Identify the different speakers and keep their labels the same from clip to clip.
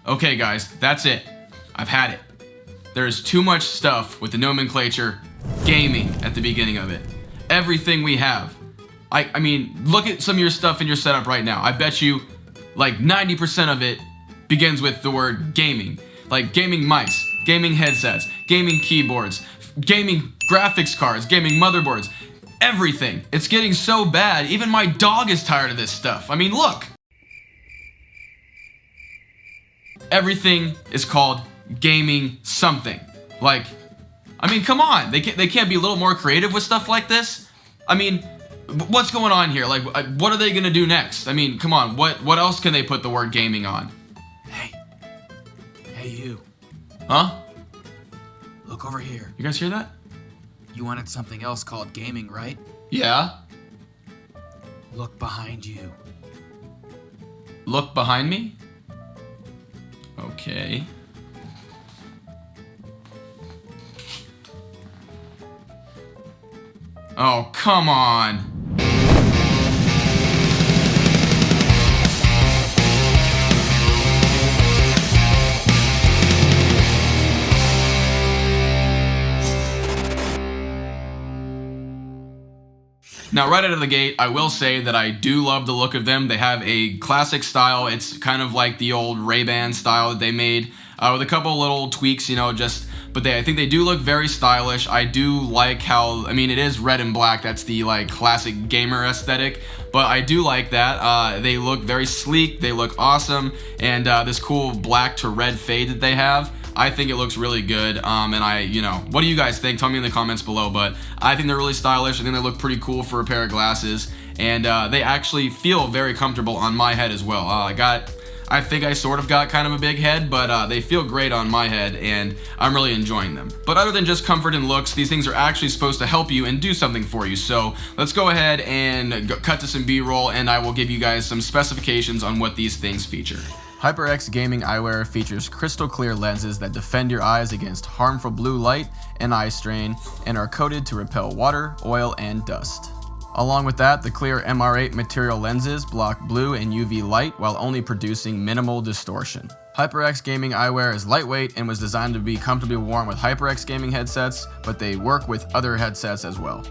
Speaker 1: Okay guys, that's it. I've had it. There's too much stuff with the nomenclature gaming at the beginning of it. Everything we have. I mean, look at some of your stuff in your setup right now. I bet you like 90% of it begins with the word gaming. Like gaming mice, gaming headsets, gaming keyboards, gaming graphics cards, gaming motherboards, everything. It's getting so bad, even my dog is tired of this stuff. I mean, look. Everything is called gaming something. Like, I mean, come on. They can't be a little more creative with stuff like this? I mean, what's going on here? Like, what are they gonna do next? I mean, come on. What else can they put the word gaming on?
Speaker 2: Hey you.
Speaker 1: Huh?
Speaker 2: Look over here.
Speaker 1: You guys hear that?
Speaker 2: You wanted something else called gaming, right?
Speaker 1: Yeah.
Speaker 2: Look behind you.
Speaker 1: Look behind me? Okay. Oh, come on. Now, right out of the gate, I will say that I do love the look of them. They have a classic style. It's kind of like the old Ray-Ban style that they made, with a couple little tweaks, you know, but I think they do look very stylish. I do like how, I mean, it is red and black. That's the like classic gamer aesthetic, but I do like that. They look very sleek. They look awesome. And this cool black to red fade that they have, I think it looks really good. And you know, what do you guys think? Tell me in the comments below, but I think they're really stylish. I think they look pretty cool for a pair of glasses, and they actually feel very comfortable on my head as well. I think I sort of got kind of a big head, but they feel great on my head, and I'm really enjoying them. But other than just comfort and looks, these things are actually supposed to help you and do something for you. So let's go ahead and cut to some B-roll, and I will give you guys some specifications on what these things feature. HyperX gaming eyewear features crystal clear lenses that defend your eyes against harmful blue light and eye strain, and are coated to repel water, oil, and dust. Along with that, the clear MR8 material lenses block blue and UV light while only producing minimal distortion. HyperX gaming eyewear is lightweight and was designed to be comfortably worn with HyperX gaming headsets, but they work with other headsets as well.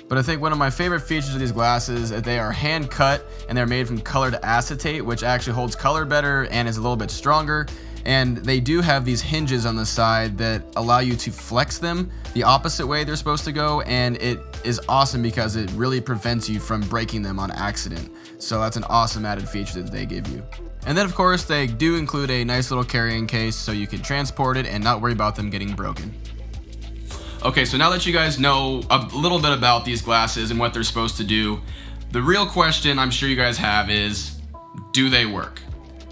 Speaker 1: But I think one of my favorite features of these glasses is that they are hand cut and they're made from colored acetate, which actually holds color better and is a little bit stronger. And they do have these hinges on the side that allow you to flex them the opposite way they're supposed to go, and it is awesome because it really prevents you from breaking them on accident. So that's an awesome added feature that they give you. And then of course they do include a nice little carrying case so you can transport it and not worry about them getting broken. Okay, so now that you guys know a little bit about these glasses and what they're supposed to do, the real question I'm sure you guys have is, do they work?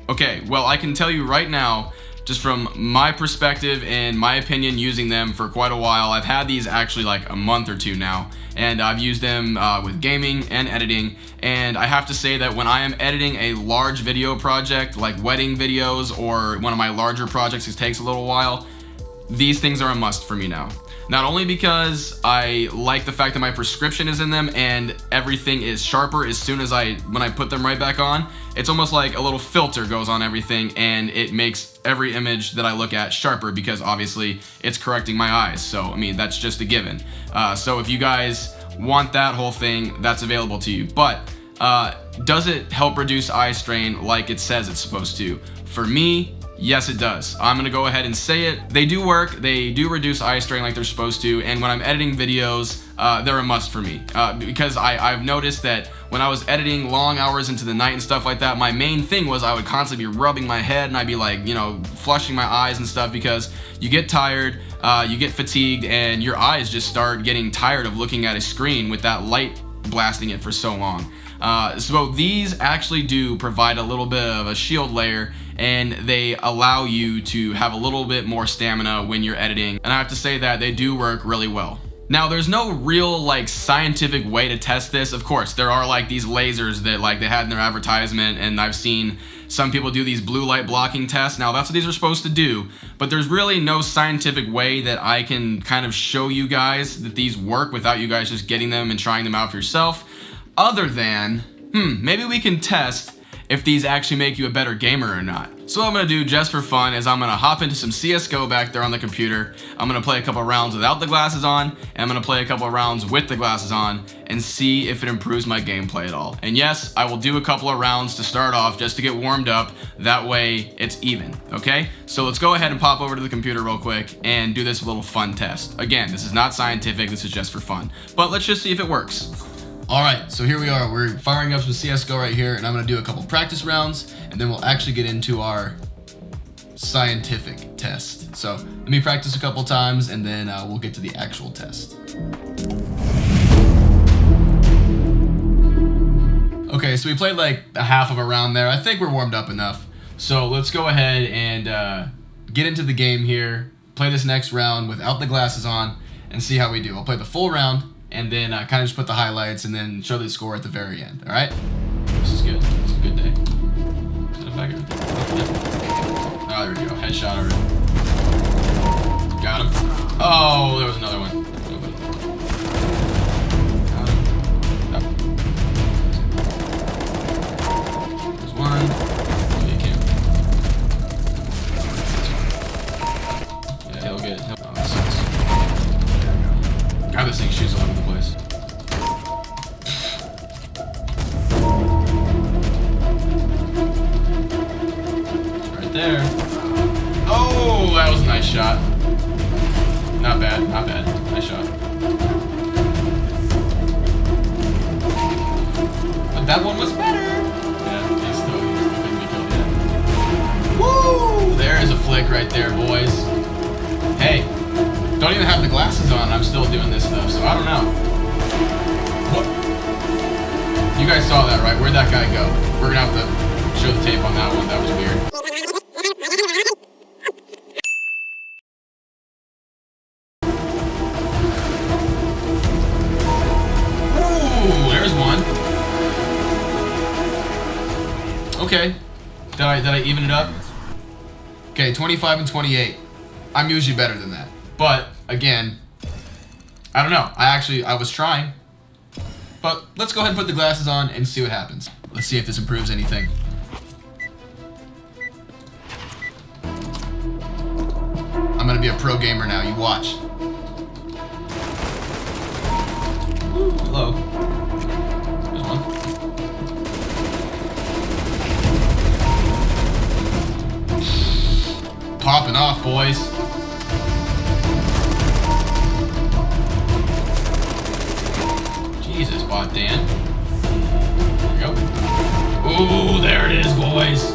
Speaker 1: Okay, well, I can tell you right now, just from my perspective and my opinion using them for quite a while, I've had these actually like a month or two now, and I've used them with gaming and editing, and I have to say that when I am editing a large video project, like wedding videos or one of my larger projects that takes a little while, these things are a must for me now. Not only because I like the fact that my prescription is in them and everything is sharper as soon as when I put them right back on, it's almost like a little filter goes on everything and it makes every image that I look at sharper because obviously it's correcting my eyes. So, I mean, that's just a given. So if you guys want that whole thing, that's available to you. But does it help reduce eye strain like it says it's supposed to? For me, yes, it does. I'm gonna go ahead and say it. They do work, they do reduce eye strain like they're supposed to, and when I'm editing videos, they're a must for me. Because I've noticed that when I was editing long hours into the night and stuff like that, my main thing was I would constantly be rubbing my head and I'd be like, you know, flushing my eyes and stuff because you get tired, you get fatigued, and your eyes just start getting tired of looking at a screen with that light blasting it for so long. So these actually do provide a little bit of a shield layer, and they allow you to have a little bit more stamina when you're editing, and I have to say that they do work really well. Now, there's no real like scientific way to test this. Of course, there are like these lasers that like they had in their advertisement, and I've seen some people do these blue light blocking tests. Now, that's what these are supposed to do, but there's really no scientific way that I can kind of show you guys that these work without you guys just getting them and trying them out for yourself, other than, maybe we can test if these actually make you a better gamer or not. So what I'm gonna do just for fun is I'm gonna hop into some CSGO back there on the computer. I'm gonna play a couple rounds without the glasses on, and I'm gonna play a couple rounds with the glasses on and see if it improves my gameplay at all. And yes, I will do a couple of rounds to start off just to get warmed up. That way it's even, okay? So let's go ahead and pop over to the computer real quick and do this little fun test. Again, this is not scientific, this is just for fun. But let's just see if it works. All right, so here we are. We're firing up some CSGO right here, and I'm gonna do a couple practice rounds, and then we'll actually get into our scientific test. So let me practice a couple times, and then we'll get to the actual test. Okay, so we played like a half of a round there. I think we're warmed up enough. So let's go ahead and get into the game here, play this next round without the glasses on, and see how we do. I'll play the full round, and then kind of just put the highlights and then show the score at the very end, all right? This is good. It's a good day. Is it back here? Oh, there we go. Headshot already. Got him. Oh, there was another one. Nobody. Got him. Yep. There's one. Oh, you can't. Yeah, he'll get it. Oh, that sucks. God, this thing shoots all over the place. Right there. Oh, that was a nice shot. Not bad, not bad. Nice shot. But that one was better. Yeah, he's still couldn't be killed yet. Woo! There is a flick right there, boys. Hey. Don't even have the glasses on, I'm still doing this stuff, so I don't know. What? You guys saw that, right? Where'd that guy go? We're gonna have to show the tape on that one. That was weird. Ooh, there's one. Okay. Did I even it up? Okay, 25 and 28. I'm usually better than that. But, again, I don't know. I was trying. But let's go ahead and put the glasses on and see what happens. Let's see if this improves anything. I'm gonna be a pro gamer now, you watch. Ooh, hello. There's one. Popping off, boys. Jesus, bot Dan. There we go. Ooh, there it is, boys.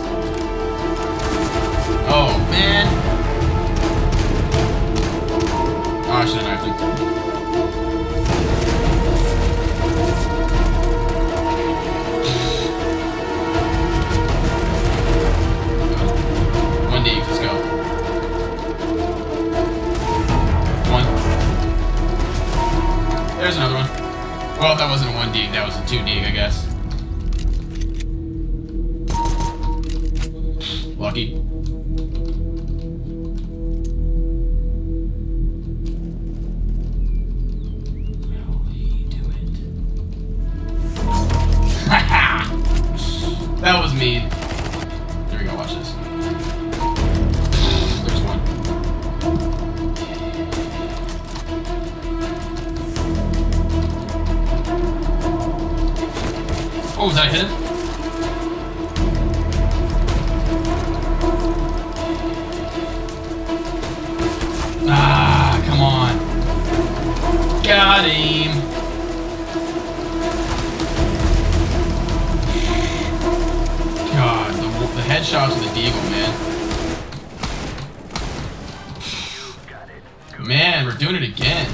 Speaker 1: Oh, man. Oh, I should have knifed him. One D, let's go. One. There's another one. Well, that wasn't a 1 dig, that was a 2 dig, I guess. Lucky. How will he do it? That was mean. There we go, watch this. There's one. Oh, did I hit him? Ah, come on. Got him. God, the headshots with the Deagle, man. Man, we're doing it again.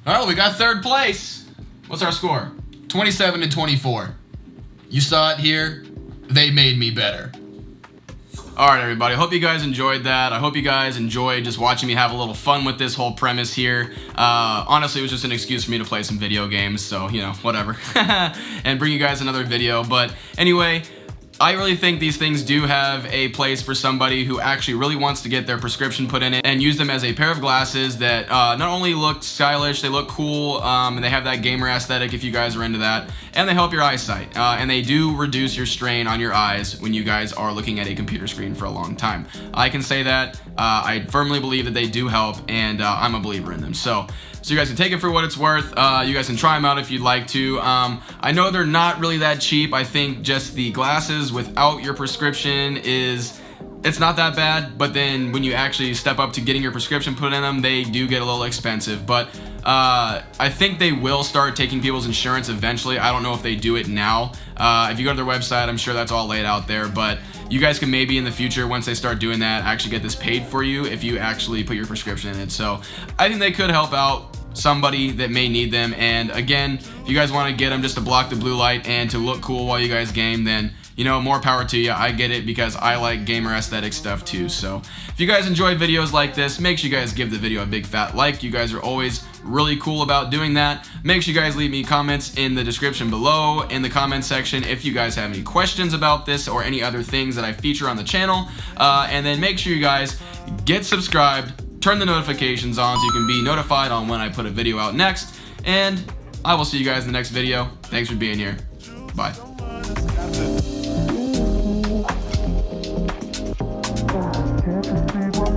Speaker 1: Alright, we got third place. What's our score? 27 and 24. You saw it here. They made me better. Alright everybody, I hope you guys enjoyed that. I hope you guys enjoyed just watching me have a little fun with this whole premise here. Honestly, it was just an excuse for me to play some video games, so, you know, whatever. And bring you guys another video. But anyway, I really think these things do have a place for somebody who actually really wants to get their prescription put in it and use them as a pair of glasses that not only look stylish, they look cool, and they have that gamer aesthetic if you guys are into that. and they help your eyesight, and they do reduce your strain on your eyes when you guys are looking at a computer screen for a long time. I can say that. I firmly believe that they do help, and I'm a believer in them. So you guys can take it for what it's worth. You guys can try them out if you'd like to. I know they're not really that cheap. I think just the glasses without your prescription it's not that bad, but then when you actually step up to getting your prescription put in them, they do get a little expensive. But I think they will start taking people's insurance eventually. I don't know if they do it now. If you go to their website, I'm sure that's all laid out there, but you guys can maybe in the future, once they start doing that, actually get this paid for you if you actually put your prescription in it. So I think they could help out somebody that may need them. And again, if you guys want to get them just to block the blue light and to look cool while you guys game, then you know, more power to you. I get it because I like gamer aesthetic stuff too. So if you guys enjoy videos like this, make sure you guys give the video a big fat like. You guys are always really cool about doing that. Make sure you guys leave me comments in the description below in the comment section if you guys have any questions about this or any other things that I feature on the channel. And then make sure you guys get subscribed, turn the notifications on so you can be notified on when I put a video out next. And I will see you guys in the next video. Thanks for being here. Bye.
Speaker 3: Can't you see what